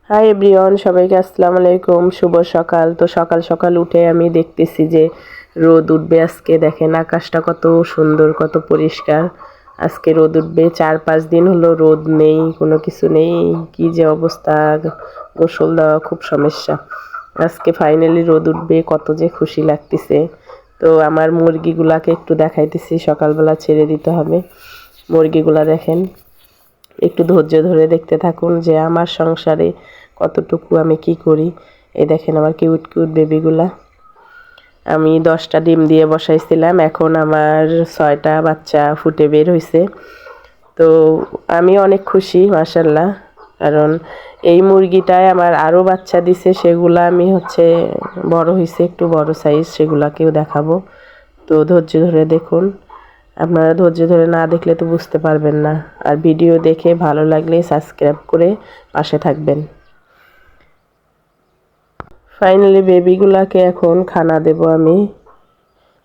Hi everyone, সবাইকে আসসালামু আলাইকুম। শুভ সকাল। তো সকাল সকাল উঠে আমি দেখতেছি যে রোদ উঠবে আজকে। দেখেন আকাশটা কত সুন্দর, কত পরিষ্কার। আজকে রোদ উঠবে। 4-5 দিন হলো রোদ নেই, কোনো কিছু নেই। কি যে অবস্থা, গোসল দেওয়া খুব সমস্যা। আজকে ফাইনালি রোদ উঠবে, কত যে খুশি লাগতেছে। তো আমার মুরগিগুলাকে একটু দেখাইতেছি, সকালবেলা ছেড়ে দিতে হবে। মুরগিগুলা দেখেন, একটু ধৈর্য ধরে দেখতে থাকুন যে আমার সংসারে কতটুকু আমি কি করি। এই দেখেন আমার কিউট কিউট বেবিগুলা। আমি 10টা ডিম দিয়ে বসাইছিলাম, এখন আমার 6টা বাচ্চা ফুটে বের হয়েছে। তো আমি অনেক খুশি মাশাআল্লাহ, কারণ এই মুরগিটায় আমার আরও বাচ্চা দিছে, সেগুলা আমি বড় হয়েছে, একটু বড় সাইজ, সেগুলাকেও দেখাবো। তো ধৈর্য ধরে দেখুন। আপনারা ধৈর্য ধরে না দেখলে তো বুঝতে পারবেন না। আর ভিডিও দেখে ভালো লাগলে সাবস্ক্রাইব করে পাশে থাকবেন। ফাইনালি বেবিগুলাকে এখন খানা দেব আমি।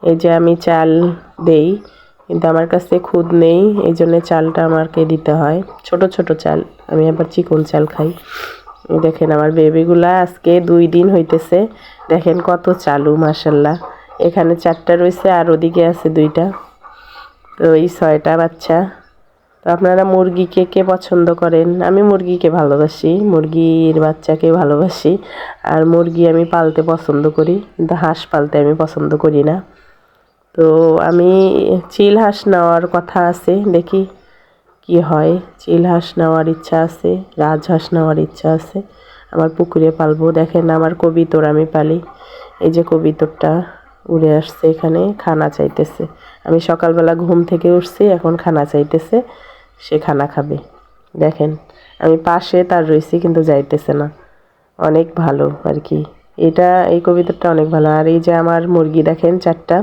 এই যে আমি চাল দেই, কিন্তু আমার কাছে খুদ নেই, এই জন্য চালটা আমাকে দিতে হয়। ছোট ছোট চাল, আমি আবার চিকন চাল খাই। দেখেন আমার বেবিগুলা আজকে 2 দিন হইতেছে। দেখেন কত চালু মাশাআল্লাহ। এখানে 4টা রয়েছে আর ওদিকে আছে 2টা। তো এই 6টা বাচ্চা। তো আপনারা মুরগিকে কে পছন্দ করেন? আমি মুরগিকে ভালোবাসি, মুরগির বাচ্চাকে ভালোবাসি। আর মুরগি আমি পালতে পছন্দ করি, কিন্তু হাঁস পালতে আমি পছন্দ করি না। তো আমি চিল হাঁস নেওয়ার কথা আছে, দেখি কি হয়। চিল হাঁস নেওয়ার ইচ্ছা আছে, রাজহাঁস নেওয়ার ইচ্ছা আছে। আমার পুকুরে পালবো। দেখেন আমার কবিতর আমি পালি। এই যে কবিতরটা উড়ে আসছে, এখানে খানা চাইতেছে। আমি সকালবেলা ঘুম থেকে উঠছি, এখন খানা চাইতেছে, সে খানা খাবে। দেখেন আমি পাশে তার রয়েছি, কিন্তু যাইতেছে না। অনেক ভালো আর কি। এই কবিতরটা অনেক ভালো। আর এই যে আমার মুরগি দেখেন 4টা।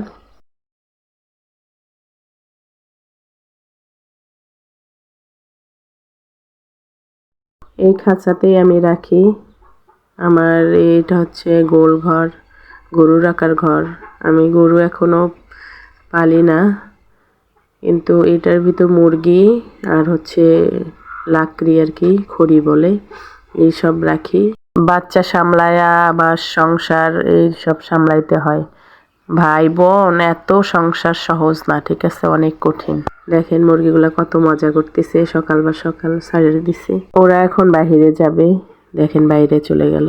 এই খাঁচাতেই আমি রাখি। আমার এটা গোল ঘর, গরু রাখার ঘর। আমি গরু এখনো পালি না, কিন্তু এটার ভিতর মুরগি আর লাকড়ি আর কি, খড়ি বলে, এইসব রাখি। বাচ্চা সামলায়া বা সংসার এইসব সামলাইতে হয়। ভাই বোন, এত সংসার সহজ না, ঠিক আছে, অনেক কঠিন। দেখেন মুরগিগুলা কত মজা করতেছে, সকাল সকাল ছাড়িয়ে দিছে। ওরা এখন বাহিরে যাবে, দেখেন বাইরে চলে গেল।